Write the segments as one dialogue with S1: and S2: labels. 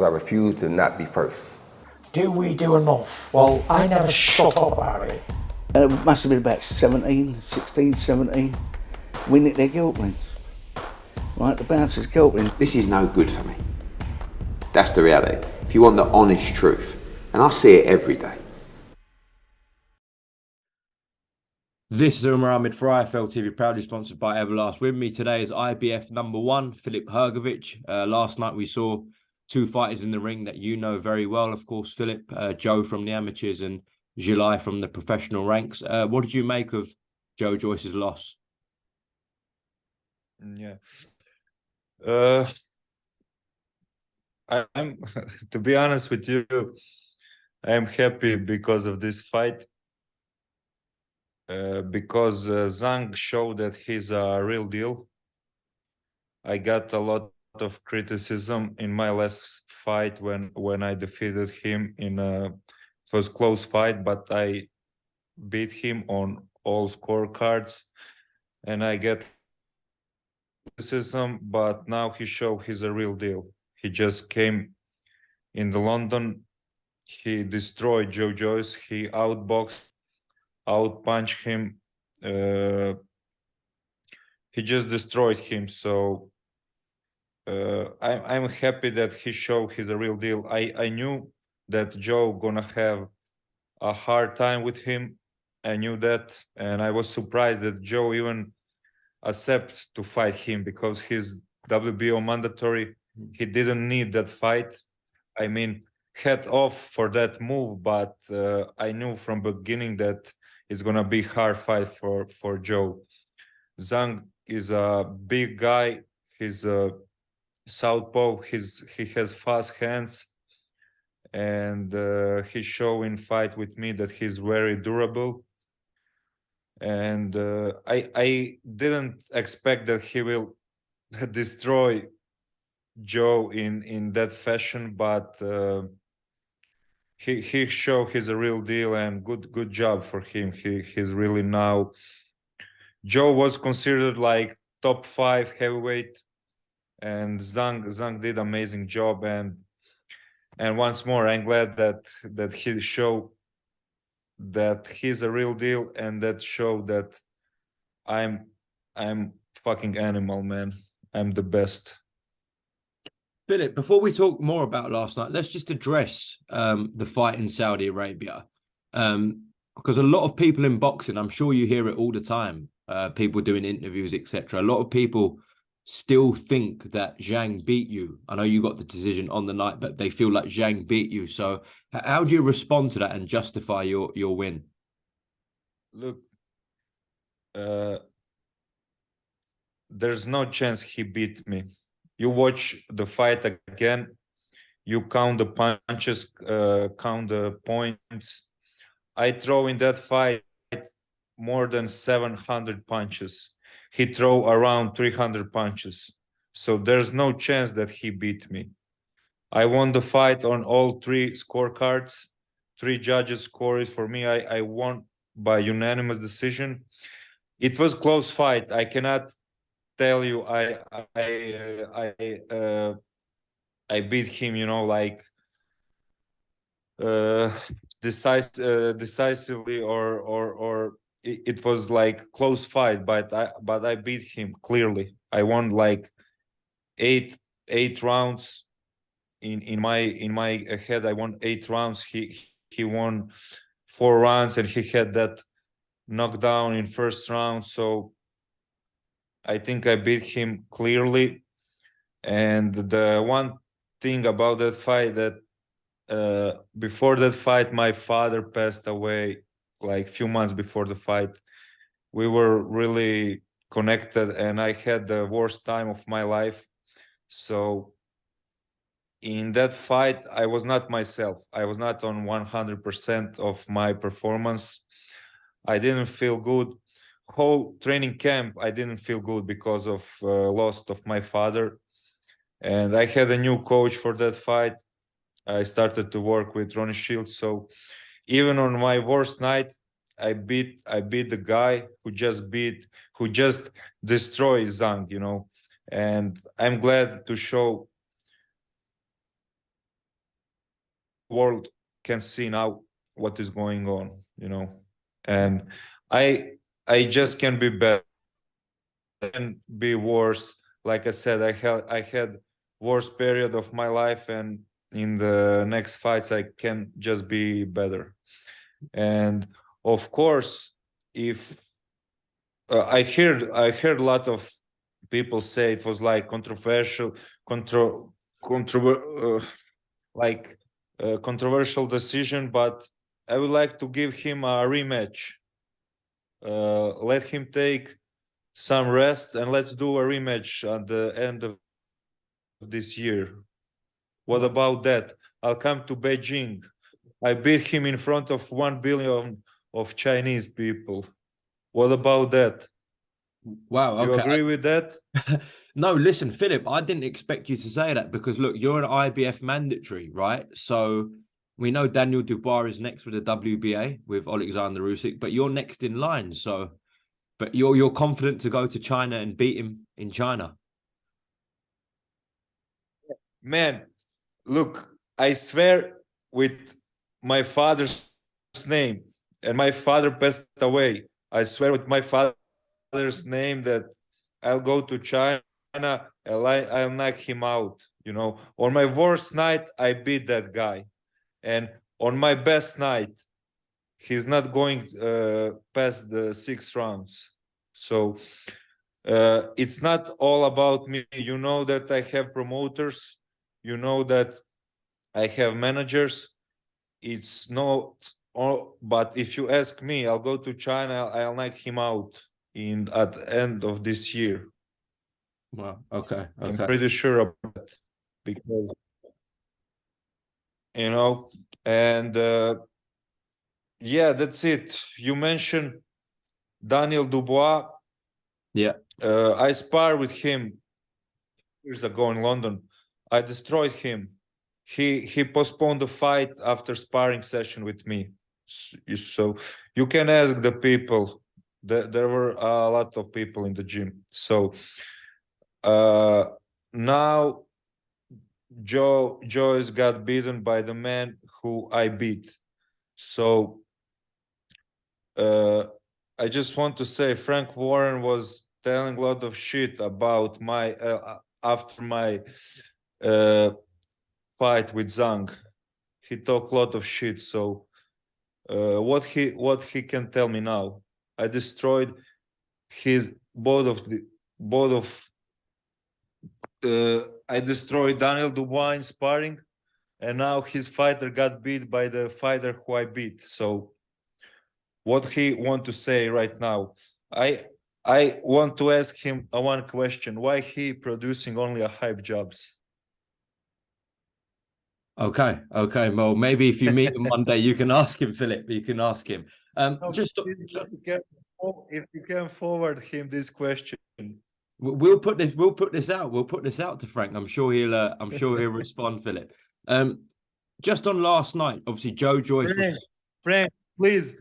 S1: I refuse to not be first.
S2: Do we do enough? Well, I never shut up about it.
S3: It must have been about 16, 17. We nicked their guilt rings. Right, the bouncer's guilt ring.
S4: This is no good for me. That's the reality. If you want the honest truth, and I see it every day.
S5: This is Umar for IFL TV, proudly sponsored by Everlast. With me today is IBF #1, Filip Hrgovic. Last night we saw two fighters in the ring that you know very well, of course, Filip, Joe from the amateurs and Zhilei from the professional ranks. What did you make of Joe Joyce's loss?
S6: Yeah. I'm to be honest with you, I'm happy because of this fight. Because Zhang showed that he's a real deal. I got a lot of criticism in my last fight when I defeated him in a first close fight, but I beat him on all scorecards, and I get criticism. But now he showed he's a real deal. He just came in the London. He destroyed Joe Joyce. He outboxed, outpunched him. He just destroyed him. So I'm happy that he showed he's a real deal. I knew that Joe gonna have a hard time with him. I knew that, and I was surprised that Joe even accept to fight him because he's WBO mandatory. He didn't need that fight. I mean, head off for that move, but I knew from beginning that it's gonna be hard fight for Joe. Zhang is a big guy. He's a southpaw. He has fast hands, and he showing fight with me that he's very durable. And I didn't expect that he will destroy Joe in that fashion, but he showed he's a real deal, and good job for him. He's really now. Joe was considered like top 5 heavyweight, and Zhang did amazing job, and once more I'm glad that he showed that he's a real deal, and that showed that I'm fucking animal, man. I'm the best.
S5: Filip, before we talk more about last night, let's just address the fight in Saudi Arabia. Because a lot of people in boxing, I'm sure you hear it all the time, people doing interviews, etc. A lot of people still think that Zhang beat you. I know you got the decision on the night, but they feel like Zhang beat you. So how do you respond to that and justify your win?
S6: Look, there's no chance he beat me. You watch the fight again, you count the punches, count the points. I throw in that fight more than 700 punches. He throw around 300 punches. So there's no chance that he beat me. I won the fight on all 3 scorecards. 3 judges scores for me. I won by unanimous decision. It was close fight. I cannot tell you I beat him, you know, like decisively, or it was like close fight, but I beat him clearly. I won like eight rounds in my head. I won 8 rounds. He won 4 rounds, and he had that knockdown in first round. So I think I beat him clearly. And the one thing about that fight, that before that fight, my father passed away like few months before the fight. We were really connected, and I had the worst time of my life. So in that fight, I was not myself. I was not on 100% of my performance. I didn't feel good. Whole training camp, I didn't feel good because of loss of my father. And I had a new coach for that fight. I started to work with Ronnie Shields. So even on my worst night, I beat the guy who just destroyed Zhang, you know. And I'm glad to show world can see now what is going on, you know. And I just can be better and be worse. Like I said, I had worst period of my life, and in the next fights I can just be better. And of course, if I heard a lot of people say it was like controversial, controversial decision, but I would like to give him a rematch. Let him take some rest, and let's do a rematch at the end of this year. What about that? I'll come to Beijing. I beat him in front of 1 billion of Chinese people. What about that?
S5: Wow.
S6: You
S5: Okay.
S6: agree with that?
S5: No, listen, Philip, I didn't expect you to say that because look, you're an IBF mandatory, right? So we know Daniel Dubois is next with the WBA with Alexander Usyk, but you're next in line. So, but you're confident to go to China and beat him in China.
S6: Man, look, I swear with my father's name, and my father passed away. I swear with my father's name that I'll go to China and I'll knock him out. You know, on my worst night, I beat that guy, and on my best night, he's not going past the 6 rounds. So it's not all about me. You know that I have promoters. You know that I have managers. It's not all, but if you ask me, I'll go to China. I'll knock him out at the end of this year.
S5: Wow. Okay.
S6: I'm
S5: Okay.
S6: pretty sure of that, because you know, and yeah, that's it. You mentioned Daniel Dubois.
S5: Yeah.
S6: I sparred with him years ago in London. I destroyed him. He postponed the fight after sparring session with me. So you can ask the people. There were a lot of people in the gym. So now Joe Joyce got beaten by the man who I beat. So I just want to say Frank Warren was telling a lot of shit about my after my fight with Zhang. He talked a lot of shit. So what he can tell me now? I destroyed his both of I destroyed Daniel Dubois in sparring, and now his fighter got beat by the fighter who I beat. So what he want to say right now? I want to ask him one question: why he producing only a hype jobs?
S5: Okay. Okay. Well, maybe if you meet him one day, you can ask him, Philip. You can ask him. Just
S6: If you can forward him this question.
S5: we'll put this out. We'll put this out to Frank. I'm sure he'll respond, Philip. Just on last night, obviously Joe Joyce
S6: Frank, please,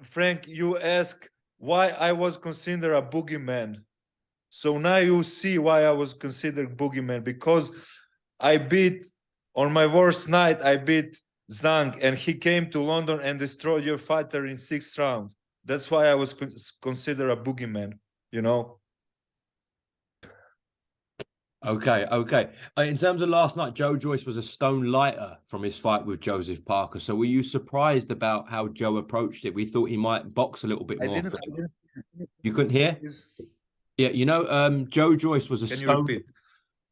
S6: Frank, you ask why I was considered a boogeyman. So now you see why I was considered boogeyman, because I beat on my worst night. I beat Zhang, and he came to London and destroyed your fighter in 6th round. That's why I was considered a boogeyman. You know.
S5: Okay, okay. In terms of last night, Joe Joyce was a stone lighter from his fight with Joseph Parker. So were you surprised about how Joe approached it? We thought he might box a little bit more. You couldn't hear? Yeah, Joe Joyce was a
S6: Can you
S5: stone.
S6: repeat?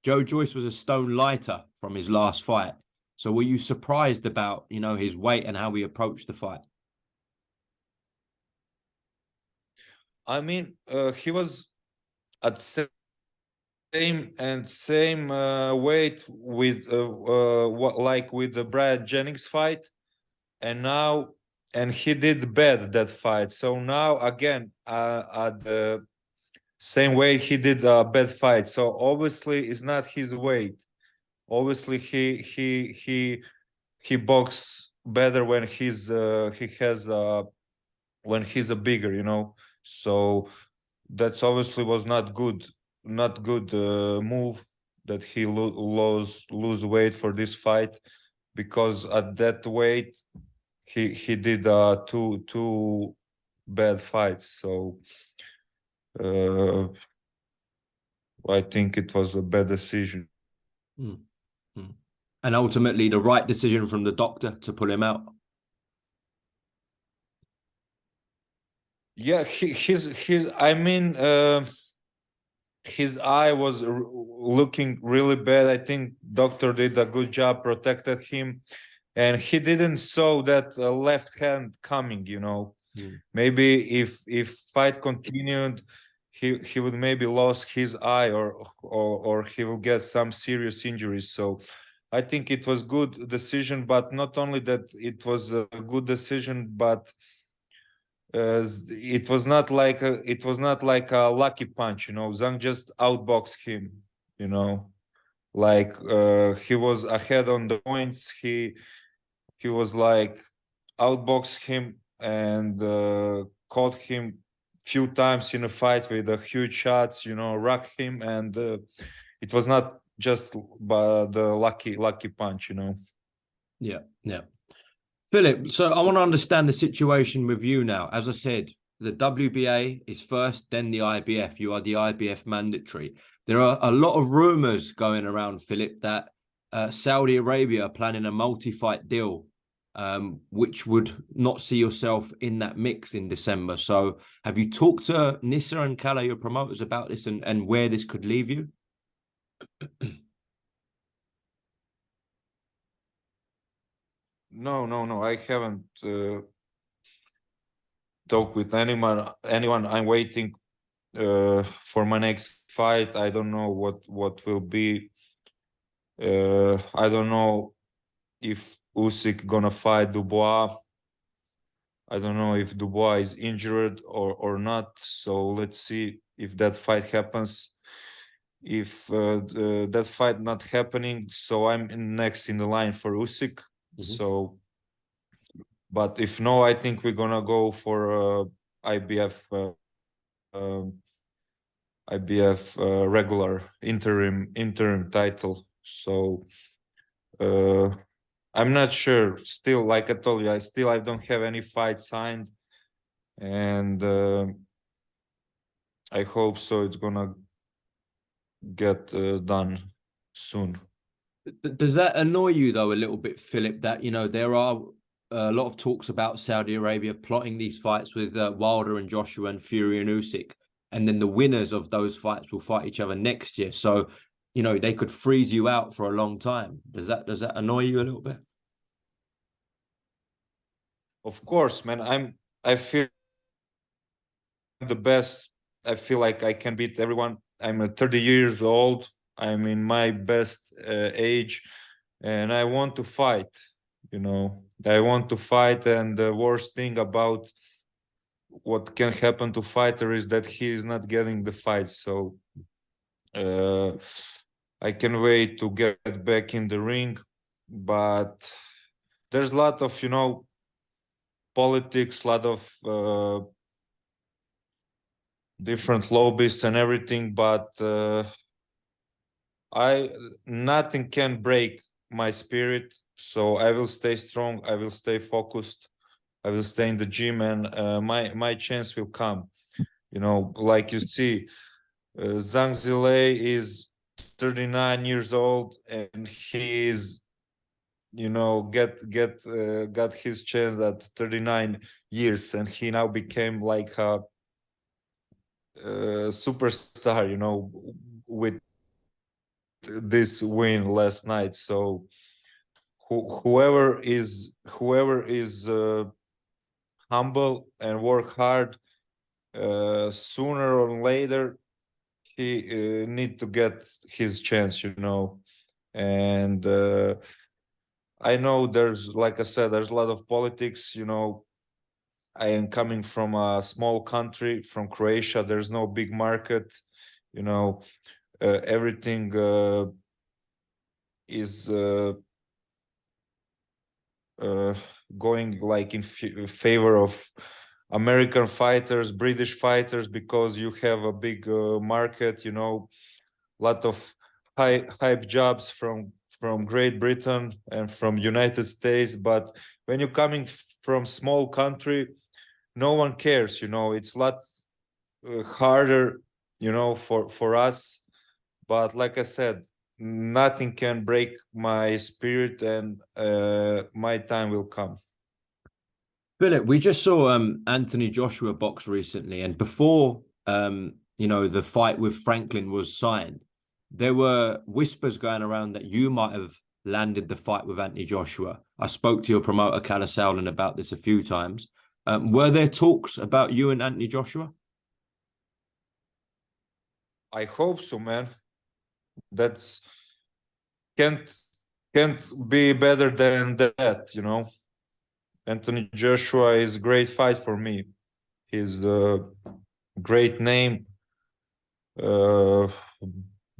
S5: Joe Joyce was a stone lighter from his last fight. So were you surprised about, his weight and how he approached the fight?
S6: I mean, he was at same weight with like with the Brad Jennings fight, and he did bad that fight. So now again at the same weight he did a bad fight. So obviously it's not his weight. Obviously he box better when when he's a bigger, So that's obviously was not good move that he lose weight for this fight, because at that weight he did two bad fights. So I think it was a bad decision.
S5: And ultimately the right decision from the doctor to pull him out.
S6: Yeah, his I mean, his eye was looking really bad. I think doctor did a good job, protected him, and he didn't saw that left hand coming. Maybe if fight continued, he would maybe lost his eye, or he will get some serious injuries. So I think it was good decision, but not only that it was a good decision, but it was not like a lucky punch. Zhang just outboxed him. Like he was ahead on the points. He was like outboxed him and caught him few times in a fight with a huge shots. Rocked him, and it was not just the lucky punch.
S5: Yeah. Filip, so I want to understand the situation with you now. As I said, the WBA is first, then the IBF. You are the IBF mandatory. There are a lot of rumors going around, Filip, that Saudi Arabia are planning a multi-fight deal, which would not see yourself in that mix in December. So have you talked to Nissa and Kala, your promoters, about this and where this could leave you?
S6: No. I haven't talked with anyone. I'm waiting for my next fight. I don't know what will be. I don't know if Usyk gonna fight Dubois. I don't know if Dubois is injured or not. So let's see if that fight happens. If that fight not happening, so I'm next in the line for Usyk. So, but if no, I think we're gonna go for IBF regular interim title. So I'm not sure. Still, like I told you, I don't have any fight signed, and I hope so. It's gonna get done soon.
S5: Does that annoy you though a little bit, Filip, that there are a lot of talks about Saudi Arabia plotting these fights with Wilder and Joshua and Fury and Usyk, and then the winners of those fights will fight each other next year. So they could freeze you out for a long time. Does that annoy you a little bit?
S6: Of course, man. I feel the best. I feel like I can beat everyone. I'm 30 years old. I'm in my best age, and I want to fight. I want to fight, and the worst thing about what can happen to fighter is that he is not getting the fight. So I can wait to get back in the ring, but there's a lot of politics, a lot of different lobbies and everything, but nothing can break my spirit. So I will stay strong, I will stay focused, I will stay in the gym, and my chance will come. Like you see, Zhang Zhilei is 39 years old, and he is got his chance at 39 years, and he now became like a superstar, with this win last night. So whoever is humble and work hard, sooner or later he need to get his chance. And I know there's, like I said, there's a lot of politics. I am coming from a small country, from Croatia. There's no big market. Everything is going like in favor of American fighters, British fighters, because you have a big market. A lot of hype jobs from Great Britain and from United States, but when you're coming from small country, no one cares. It's a lot harder, for us. But like I said, nothing can break my spirit, and my time will come.
S5: Philip, we just saw Anthony Joshua box recently, and before the fight with Franklin was signed, there were whispers going around that you might have landed the fight with Anthony Joshua. I spoke to your promoter, Kalle Sauerland, about this a few times. Were there talks about you and Anthony Joshua?
S6: I hope so, man. That's can't be better than that. Anthony Joshua is a great fight for me. He's a great name,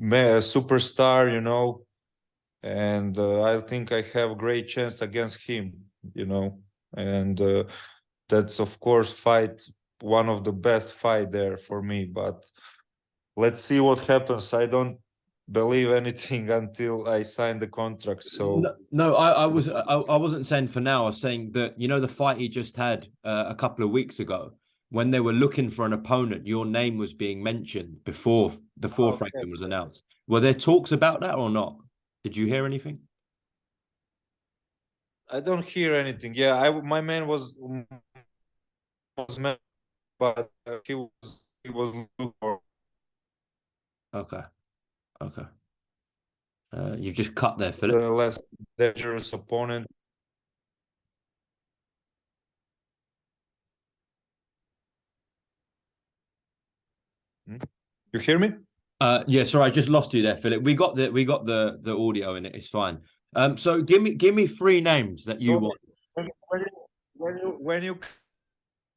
S6: superstar, and I think I have a great chance against him, and that's of course one of the best fight there for me. But let's see what happens. I don't believe anything until I sign the contract. So
S5: no, I wasn't saying for now. I was saying that the fight he just had a couple of weeks ago, when they were looking for an opponent, your name was being mentioned before
S6: okay.
S5: Franklin was announced. Were there talks about that or not? Did you hear anything?
S6: I don't hear anything. Yeah, my man was man, but he was looking for.
S5: Okay. You just cut there, Philip.
S6: A less dangerous opponent. You hear me?
S5: Yeah, sorry, I just lost you there, Philip. We got the audio in it. It's fine. So give me three names that you want.
S6: When you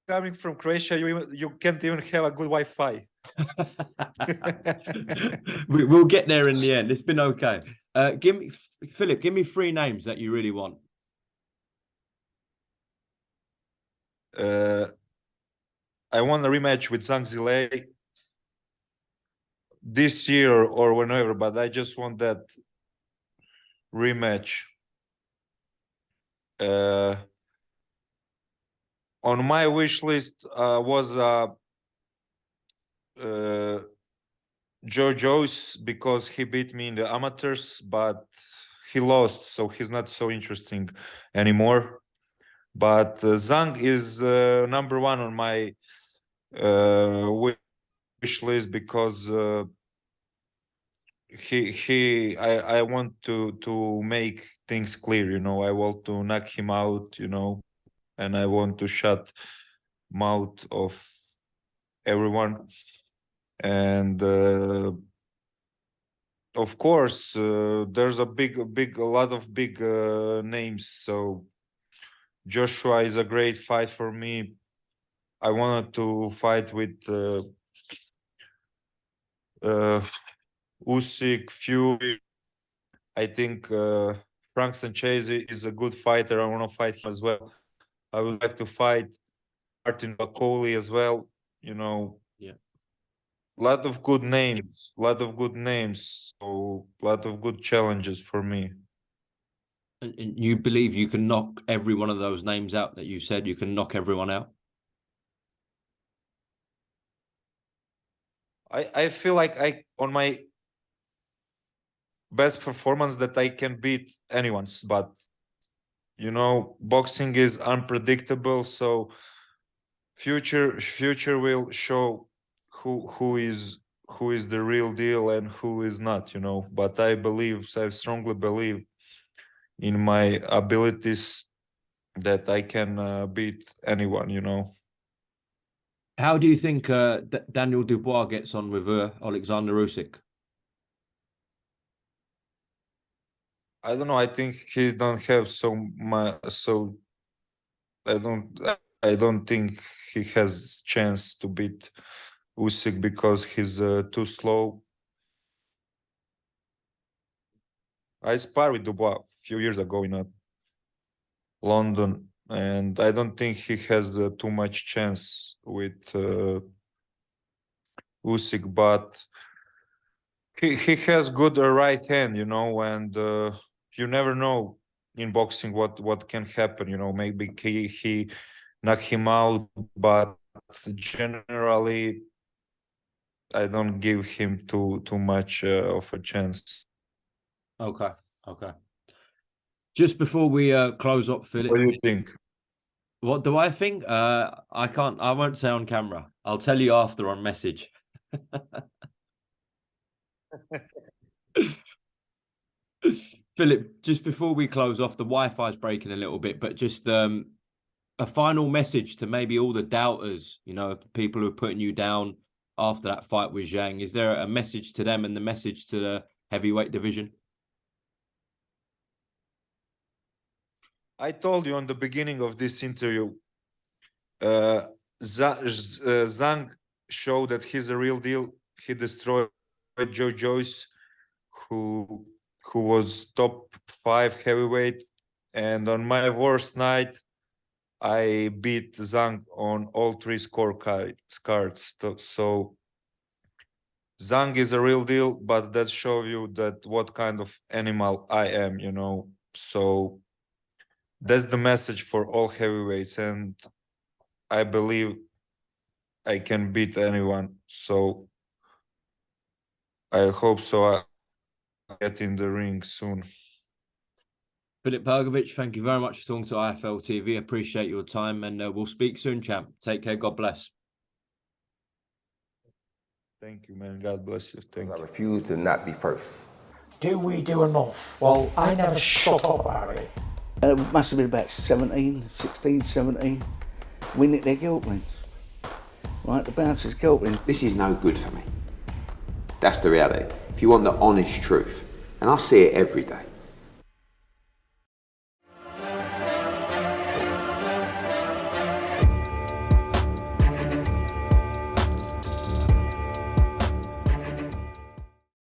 S6: coming from Croatia, you can't even have a good Wi-Fi.
S5: We'll get there in the end. It's been okay. Philip, give me three names that you really want.
S6: I want a rematch with Zhilei this year or whenever, but I just want that rematch. On my wish list was Joe Joyce, because he beat me in the amateurs, but he lost, so he's not so interesting anymore. But Zhang is number one on my wish list, because I want to make things clear. I want to knock him out, and I want to shut mouth of everyone. And of course, there's a lot of big names. So Joshua is a great fight for me. I wanted to fight with Usyk, Fury. I think Frank Sanchez is a good fighter. I want to fight him as well. I would like to fight Martin Bakoli as well.
S5: Yeah.
S6: Lot of good names. So lot of good challenges for me.
S5: And you believe you can knock every one of those names out that you said? You can knock everyone out?
S6: I feel like on my best performance that I can beat anyone's, but boxing is unpredictable, so future will show who is the real deal and who is not. But I strongly believe in my abilities, that I can beat anyone.
S5: How do you think Daniel Dubois gets on with Alexander Usyk?
S6: I don't know. I think he don't have so much. So I don't think he has chance to beat Usyk, because he's too slow. I sparred with Dubois a few years ago in London, and I don't think he has too much chance with Usyk, but he has good right hand, you know, and you never know in boxing what can happen. You know, maybe he knock him out, but generally I don't give him too much of a chance.
S5: Okay, okay. Just before we close up, Philip,
S6: What do you think?
S5: what do I think? I can't. I won't say on camera. I'll tell you after on message. Philip, just before we close off, the Wi-Fi's breaking a little bit, but just a final message to maybe all the doubters, you know, people who are putting you down after that fight with Zhang. Is there a message to them and the message to the heavyweight division?
S6: I told you on the beginning of this interview, Zhang showed that he's a real deal. He destroyed Joe Joyce, who was top 5 heavyweight, and on my worst night, I beat Zhang on all 3 scorecards. So Zhang is a real deal, but that shows you that what kind of animal I am, you know. So that's the message for all heavyweights, and I believe I can beat anyone. So I hope so. I get in the ring soon.
S5: Filip Hrgovic, thank you very much for talking to IFL TV. Appreciate your time, and we'll speak soon, champ. Take care. God bless.
S6: Thank you, man. God bless you. Thank
S1: I
S6: you.
S1: refuse to not be first.
S2: Do we do enough? Well, I never shut up about it.
S3: It must have been about 17, 16, 17. We nicked their guilt rings. Right, the bouncer's guilt rings.
S4: This is no good for me. That's the reality. If you want the honest truth, and I see it every day,